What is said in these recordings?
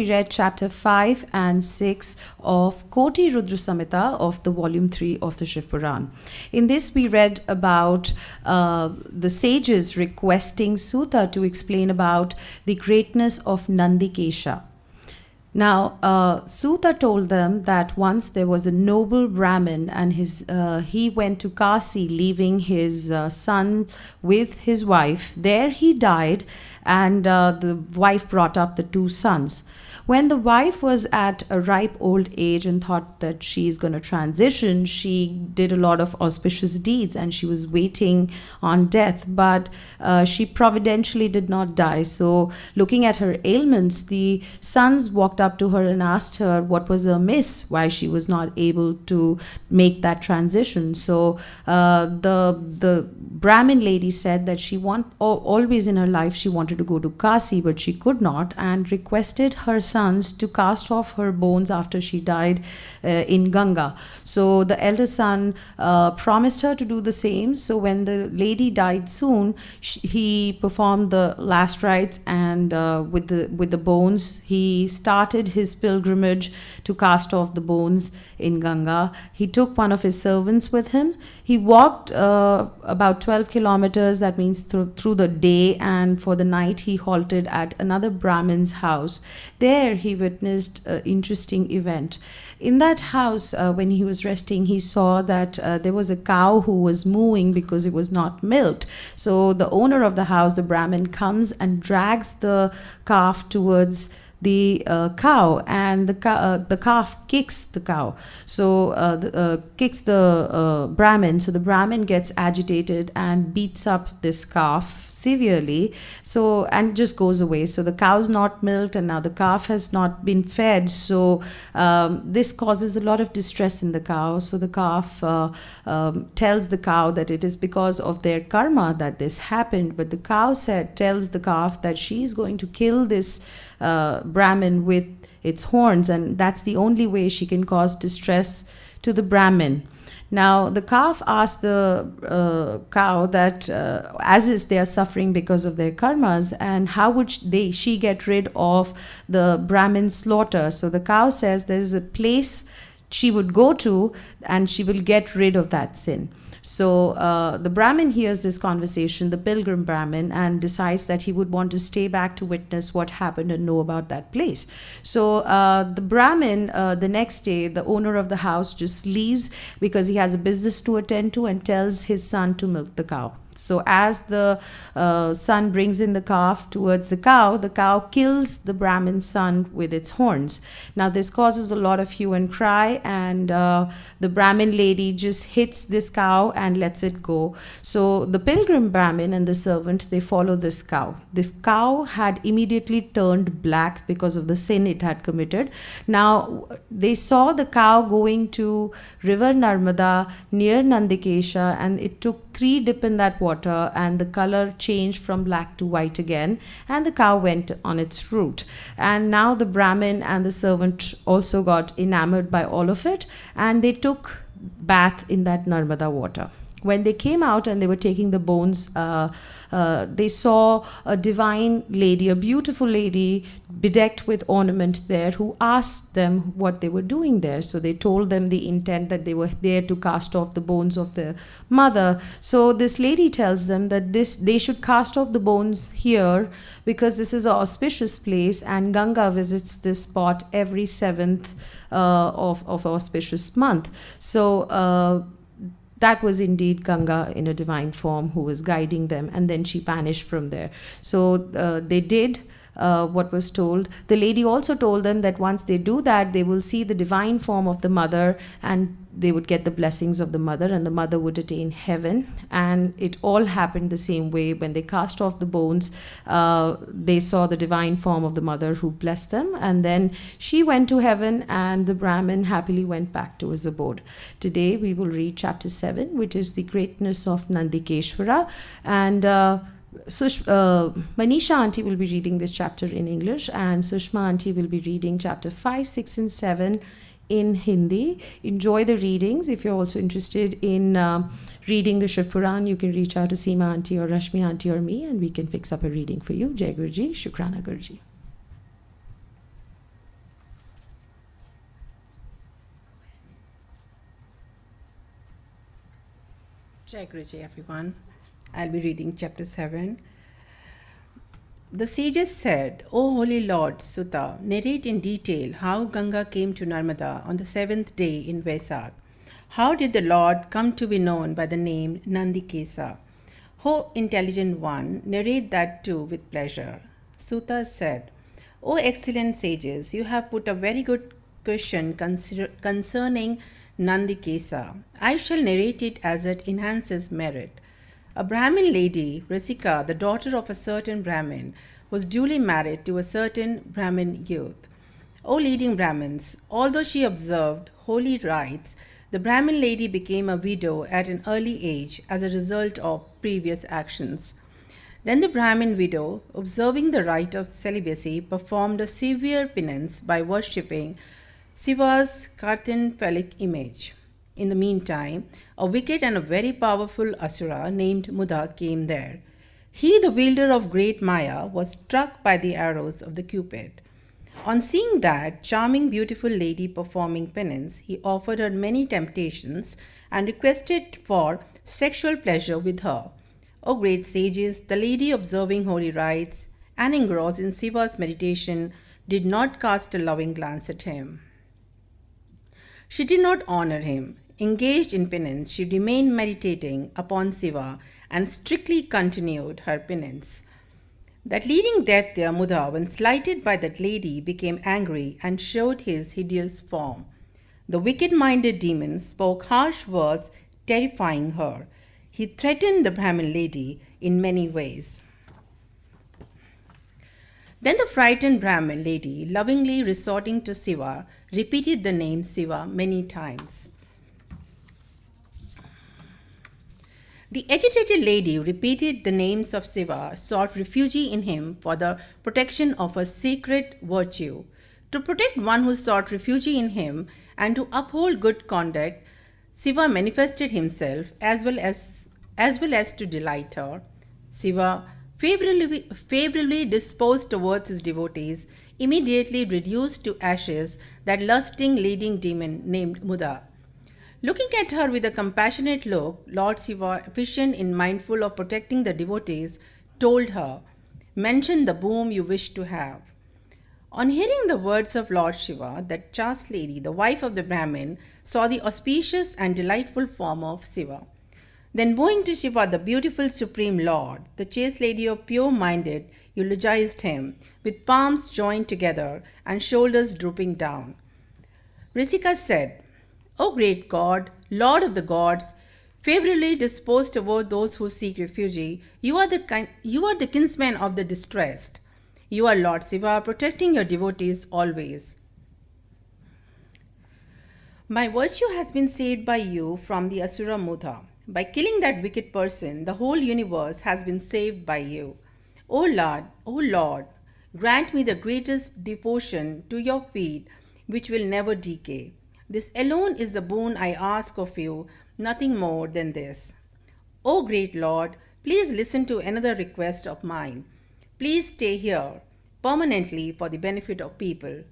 we read chapter 5 and 6 of KotiRudrasamhita of the volume 3 of the Shivpuran. In this we read about the sages requesting Suta to explain about the greatness of Nandikesha. Now, Suta told them that once there was a noble Brahmin and he went to Kasi leaving his son with his wife. There he died, and the wife brought up the two sons. When the wife was at a ripe old age and thought that she's going to transition, she did a lot of auspicious deeds and she was waiting on death, but she providentially did not die. So looking at her ailments, the sons walked up to her and asked her what was amiss, why she was not able to make that transition. So the Brahmin lady said that she always in her life she wanted to go to Kasi, but she could not, and requested her sons to cast off her bones after she died in Ganga. So the elder son promised her to do the same. So when the lady died soon, he performed the last rites, and with the bones, he started his pilgrimage to cast off the bones in Ganga. He took one of his servants with him. He walked about 12 kilometers, that means through the day, and for the night he halted at another Brahmin's house. There he witnessed an interesting event. In that house, when he was resting, he saw that there was a cow who was mooing because it was not milked. So the owner of the house, the Brahmin, comes and drags the calf towards the cow, and the calf kicks the cow. So kicks the Brahmin. So the Brahmin gets agitated and beats up this calf severely. So and just goes away. So the cow's not milked, and now the calf has not been fed. So this causes a lot of distress in the cow. So the calf tells the cow that it is because of their karma that this happened. But the cow tells the calf that she's going to kill this Brahmin with its horns, and that's the only way she can cause distress to the Brahmin. Now the calf asked the cow that as is they are suffering because of their karmas, and how would she get rid of the Brahmin slaughter? So the cow says there is a place she would go to and she will get rid of that sin. So the Brahmin hears this conversation, the pilgrim Brahmin, and decides that he would want to stay back to witness what happened and know about that place. So the Brahmin, the next day, the owner of the house just leaves because he has a business to attend to, and tells his son to milk the cow. So as the son brings in the calf towards the cow kills the Brahmin's son with its horns. Now this causes a lot of hue and cry, and the Brahmin lady just hits this cow and lets it go. So the pilgrim Brahmin and the servant, they follow this cow. This cow had immediately turned black because of the sin it had committed. Now they saw the cow going to river Narmada near Nandikesha, and it took 3 dips in that water, and the color changed from black to white again, and the cow went on its route. And now the Brahmin and the servant also got enamored by all of it, and they took bath in that Narmada water. When they came out and they were taking the bones, they saw a divine lady, a beautiful lady bedecked with ornament there, who asked them what they were doing there. So they told them the intent that they were there to cast off the bones of their mother. So this lady tells them that they should cast off the bones here because this is an auspicious place, and Ganga visits this spot every 7th of auspicious month. So that was indeed Ganga in a divine form who was guiding them, and then she vanished from there. So they did what was told. The lady also told them that once they do that, they will see the divine form of the mother, and they would get the blessings of the mother, and the mother would attain heaven. And it all happened the same way. When they cast off the bones, they saw the divine form of the mother who blessed them, and then she went to heaven, and the Brahmin happily went back to his abode. Today we will read chapter 7, which is the greatness of Nandikeshwara, and Manisha auntie will be reading this chapter in English, and Sushma auntie will be reading chapter 5, 6 and 7 in Hindi. Enjoy the readings. If you're also interested in reading the Shivpuran, you can reach out to Seema auntie or Rashmi auntie or me, and we can fix up a reading for you. Jai Guruji, Shukrana Guruji. Jai Guruji, everyone. I'll be reading chapter 7. The sages said, O holy Lord Sutta, narrate in detail how Ganga came to Narmada on the 7th day in Vesak. How did the Lord come to be known by the name Nandikesa? O intelligent one, narrate that too with pleasure. Sutta said, O excellent sages, you have put a very good question concerning Nandikesa. I shall narrate it as it enhances merit. A Brahmin lady, Rasika, the daughter of a certain Brahmin, was duly married to a certain Brahmin youth. O leading Brahmins, although she observed holy rites, the Brahmin lady became a widow at an early age as a result of previous actions. Then the Brahmin widow, observing the rite of celibacy, performed a severe penance by worshipping Shiva's Kartin image. In the meantime, a wicked and a very powerful asura named Mudha came there. He, the wielder of great Maya, was struck by the arrows of the Cupid. On seeing that charming, beautiful lady performing penance, he offered her many temptations and requested for sexual pleasure with her. O great sages, the lady observing holy rites and engrossed in Shiva's meditation did not cast a loving glance at him. She did not honor him. Engaged in penance, she remained meditating upon Shiva and strictly continued her penance. That leading Daitya Mudha, when slighted by that lady, became angry and showed his hideous form. The wicked-minded demon spoke harsh words, terrifying her. He threatened the Brahmin lady in many ways. Then the frightened Brahmin lady, lovingly resorting to Shiva, repeated the name Shiva many times. The agitated lady repeated the names of Shiva, sought refuge in him for the protection of her sacred virtue. To protect one who sought refuge in him and to uphold good conduct, Shiva manifested himself as well as to delight her. Shiva, favorably disposed towards his devotees, immediately reduced to ashes that lusting leading demon named Mudha. Looking at her with a compassionate look, Lord Shiva, efficient and mindful of protecting the devotees, told her, mention the boon you wish to have. On hearing the words of Lord Shiva, that chaste lady, the wife of the Brahmin, saw the auspicious and delightful form of Shiva. Then bowing to Shiva, the beautiful Supreme Lord, the chaste lady of pure-minded eulogized him, with palms joined together and shoulders drooping down. Risika said, O great God, Lord of the gods, favorably disposed toward those who seek refuge, you are the kinsman of the distressed. You are Lord Shiva, protecting your devotees always. My virtue has been saved by you from the Asura Mudha. By killing that wicked person, the whole universe has been saved by you. O Lord, grant me the greatest devotion to your feet, which will never decay. This alone is the boon I ask of you, nothing more than this. O great Lord, please listen to another request of mine. Please stay here permanently for the benefit of people.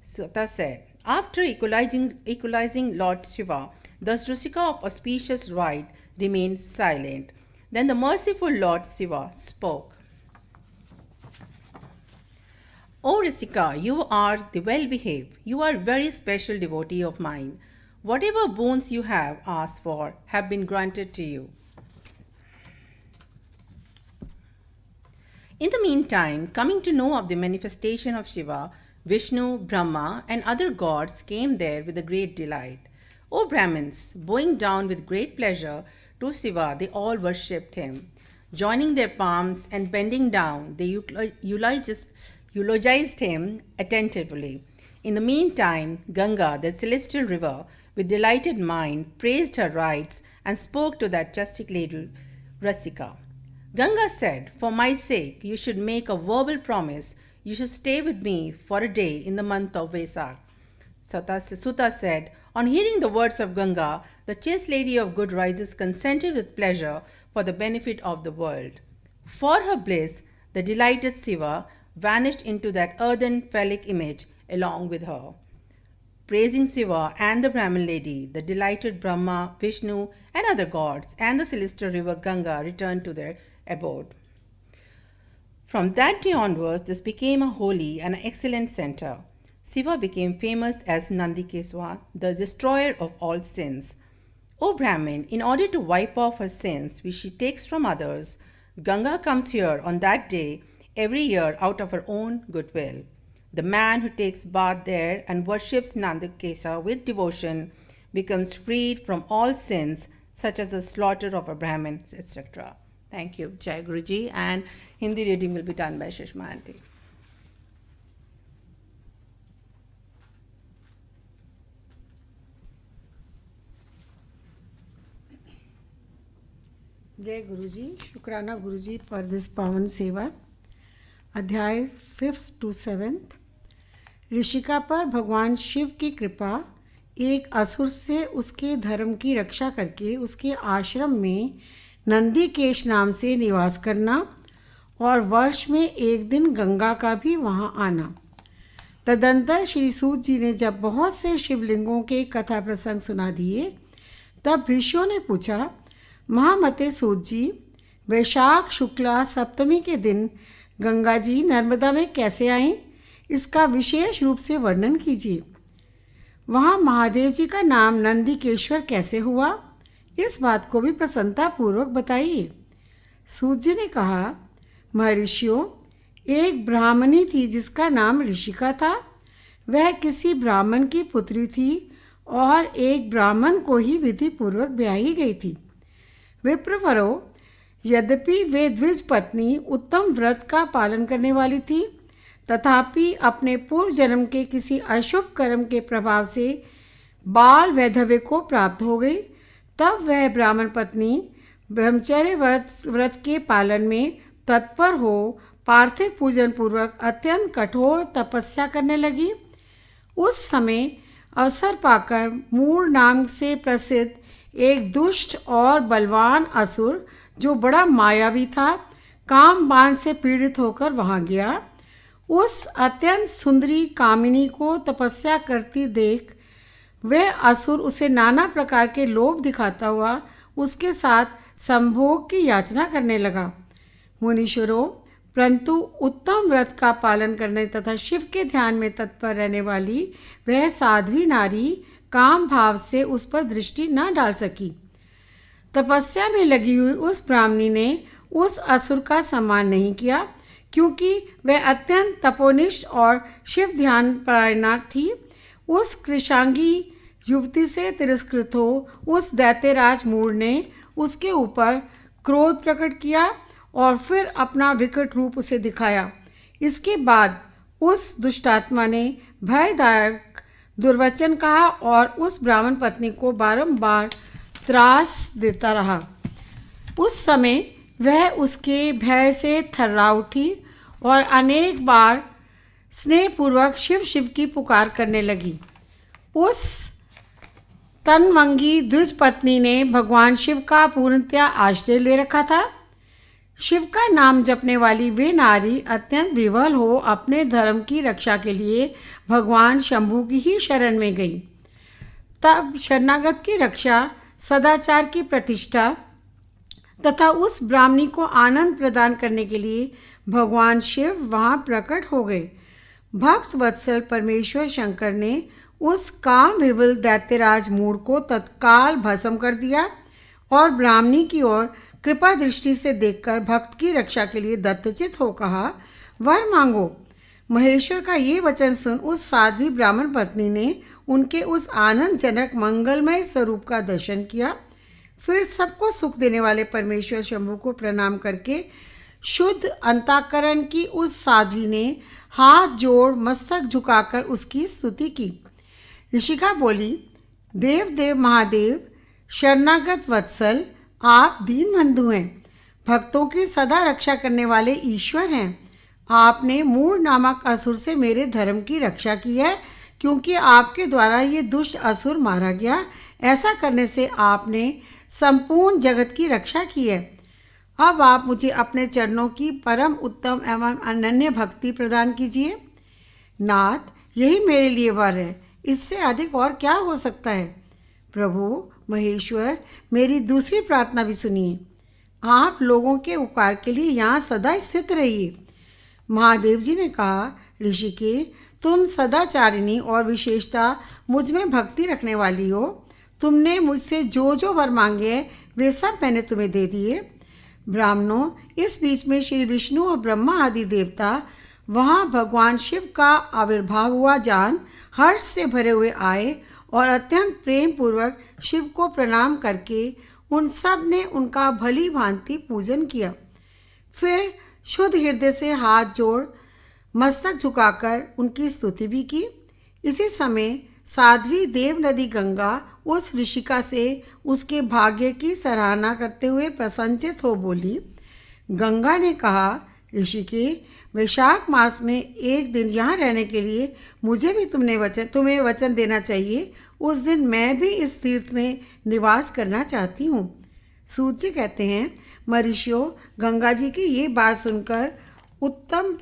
Sutta said, after equalizing Lord Shiva, thus Rusika of auspicious rite remained silent. Then the merciful Lord Shiva spoke. O Risika, you are the well-behaved. You are a very special devotee of mine. Whatever boons you have asked for have been granted to you. In the meantime, coming to know of the manifestation of Shiva, Vishnu, Brahma, and other gods came there with a great delight. O Brahmins, bowing down with great pleasure to Shiva, they all worshipped him. Joining their palms and bending down, they eulogized him attentively. In the meantime, Ganga, the celestial river, with delighted mind, praised her rites and spoke to that rustic lady, Rasika. Ganga said, for my sake, you should make a verbal promise. You should stay with me for a day in the month of Vesak. Sutta said, on hearing the words of Ganga, the chaste lady of good rises consented with pleasure for the benefit of the world. For her bliss, the delighted Shiva vanished into that earthen phallic image along with her. praising Shiva and the Brahmin lady, the delighted Brahma, Vishnu, and other gods, and the celestial river Ganga returned to their abode. From that day onwards, this became a holy and excellent center. Shiva became famous as Nandikeshwar, the destroyer of all sins. O Brahmin, in order to wipe off her sins which she takes from others, Ganga comes here on that day every year out of her own goodwill. The man who takes bath there and worships Nandikesha with devotion becomes freed from all sins such as the slaughter of a Brahmin, etc. Thank you, Jai Guruji. And Hindi reading will be done by Shishma Aunty. जय गुरुजी, शुक्राना गुरुजी for this पावन सेवा। अध्याय 5th to 7th। Rishika पर भगवान शिव की कृपा। एक असुर से उसके धर्म की रक्षा करके उसके आश्रम में नंदीकेश नाम से निवास करना और वर्ष में एक दिन गंगा का भी वहाँ आना। तदंतर श्री सूत जी ने जब बहुत से शिवलिंगों के कथा प्रसंग सुना दिए तब ऋषियों ने पूछा, महामते सूत जी, वैशाख शुक्ला सप्तमी के दिन गंगा जी नर्मदा में कैसे आईं, इसका विशेष रूप से वर्णन कीजिए। वहाँ महादेव जी का नाम नंदीकेश्वर कैसे हुआ, इस बात को भी प्रसन्नतापूर्वक बताइए। सूत जी ने कहा, महर्षियों, एक ब्राह्मणी थी जिसका नाम ऋषिका था। वह किसी ब्राह्मण की पुत्री थी और एक ब्राह्मण को ही विधि पूर्वक ब्याही गई थी। विप्रवरो, यद्यपि वे द्विज पत्नी उत्तम व्रत का पालन करने वाली थी, तथापि अपने पूर्व जन्म के किसी अशुभ कर्म के प्रभाव से बाल वैधव्य को प्राप्त हो गई। तब वह ब्राह्मण पत्नी ब्रह्मचर्य व्रत के पालन में तत्पर हो पार्थिव पूजन पूर्वक अत्यंत कठोर तपस्या करने लगी। उस समय अवसर पाकर मूर नाम से प्रसिद्ध एक दुष्ट और बलवान असुर, जो बड़ा मायावी था, काम बाण से पीड़ित होकर वहां गया। उस अत्यंत सुंदरी कामिनी को तपस्या करती देख वह असुर उसे नाना प्रकार के लोभ दिखाता हुआ उसके साथ संभोग की याचना करने लगा। मुनीश्वरों, परंतु उत्तम व्रत का पालन करने तथा शिव के ध्यान में तत्पर रहने वाली वह साध्वी नारी काम भाव से उस पर दृष्टि न डाल सकी। तपस्या में लगी हुई उस ब्राह्मणी ने उस असुर का सम्मान नहीं किया, क्योंकि वह अत्यंत तपोनिष्ठ और शिव ध्यान परायणा थी। उस कृशांगी युवती से तिरस्कृत हो उस दैत्यराज मूर ने उसके ऊपर क्रोध प्रकट किया और फिर अपना विकट रूप उसे दिखाया। इसके बाद उस दुष्टात्मा ने भयदायक दुर्वचन कहा और उस ब्राह्मण पत्नी को बारंबार त्रास देता रहा। उस समय वह उसके भय से थर्रा उठी और अनेक बार स्नेहपूर्वक शिव शिव की पुकार करने लगी। उस तनवंगी द्विज पत्नी ने भगवान शिव का पूर्णतया आश्रय ले रखा था। शिव का नाम जपने वाली वे नारी अत्यंत विवल हो अपने धर्म की रक्षा के लिए भगवान शंभू की ही शरण में गई। तब शरणागत की रक्षा, सदाचार की प्रतिष्ठा तथा उस ब्राह्मणी को आनंद प्रदान करने के लिए भगवान शिव वहाँ प्रकट हो गए। भक्त वत्सल परमेश्वर शंकर ने उस काम विवल दैत्यराज मूढ़ को तत्काल भस्म कर दिया और ब्राह्मणी की ओर कृपा दृष्टि से देखकर भक्त की रक्षा के लिए दत्तचित हो कहा, वर मांगो। महेश्वर का ये वचन सुन उस साध्वी ब्राह्मण पत्नी ने उनके उस आनंदजनक मंगलमय स्वरूप का दर्शन किया। फिर सबको सुख देने वाले परमेश्वर शंभु को प्रणाम करके शुद्ध अंतःकरण की उस साध्वी ने हाथ जोड़ मस्तक झुकाकर उसकी स्तुति की। ऋषिका बोली, देव देव महादेव, शरणागत वत्सल, आप दीन बंधु हैं, भक्तों की सदा रक्षा करने वाले ईश्वर हैं। आपने मूढ़ नामक असुर से मेरे धर्म की रक्षा की है, क्योंकि आपके द्वारा ये दुष्ट असुर मारा गया। ऐसा करने से आपने संपूर्ण जगत की रक्षा की है। अब आप मुझे अपने चरणों की परम उत्तम एवं अनन्य भक्ति प्रदान कीजिए। नाथ, यही मेरे लिए वर है। इससे अधिक और क्या हो सकता है? प्रभु महेश्वर, मेरी दूसरी प्रार्थना भी सुनिए। आप लोगों के उपकार के लिए यहाँ सदा स्थित रहिए। महादेव जी ने कहा, ऋषिकेश, तुम सदाचारिणी और विशेषता मुझ में भक्ति रखने वाली हो। तुमने मुझसे जो जो वर मांगे हैं वे सब मैंने तुम्हें दे दिए। ब्राह्मणों, इस बीच में श्री विष्णु और ब्रह्मा आदि देवता वहाँ भगवान शिव का आविर्भाव हुआ जान हर्ष से भरे हुए आए और अत्यंत प्रेम पूर्वक शिव को प्रणाम करके उन सब ने उनका भली भांति पूजन किया। फिर शुद्ध हृदय से हाथ जोड़ मस्तक झुकाकर उनकी स्तुति भी की। इसी समय साध्वी देव नदी गंगा उस ऋषिका से उसके भाग्य की सराहना करते हुए प्रसन्नचित हो बोली। गंगा ने कहा, ऋषिकेश, वैशाख मास में एक दिन यहाँ रहने के लिए मुझे भी तुम्हें वचन देना चाहिए। उस दिन मैं भी इस तीर्थ में निवास करना चाहती हूँ। सूत जी कहते हैं, महर्षियों, गंगा जी की ये बात सुनकर उत्तम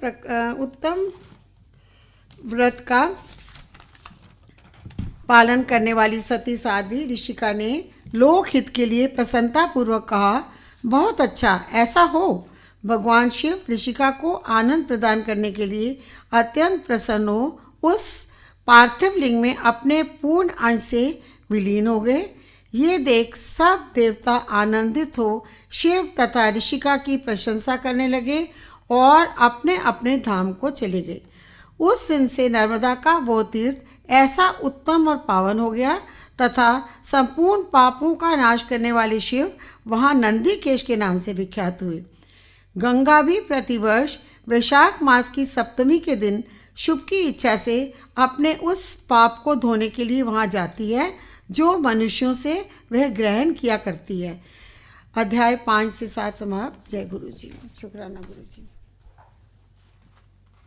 व्रत का पालन करने वाली सती साध्वी ऋषिका ने लोकहित के लिए प्रसन्नतापूर्वक कहा, बहुत अच्छा, ऐसा हो। भगवान शिव ऋषिका को आनंद प्रदान करने के लिए अत्यंत प्रसन्न हो उस पार्थिव लिंग में अपने पूर्ण अंश से विलीन हो गए। ये देख सब देवता आनंदित हो शिव तथा ऋषिका की प्रशंसा करने लगे और अपने अपने धाम को चले गए। उस दिन से नर्मदा का वो तीर्थ ऐसा उत्तम और पावन हो गया तथा संपूर्ण पापों का नाश करने वाले शिव वहाँ नंदीकेश के नाम से विख्यात हुए। गंगा भी प्रतिवर्ष वैशाख मास की सप्तमी के दिन शुभ की इच्छा से अपने उस पाप को धोने के लिए वहाँ जाती है जो मनुष्यों से वह ग्रहण किया करती है। अध्याय 5 से 7 समाप्त। जय गुरु जी। शुक्राना गुरु जी।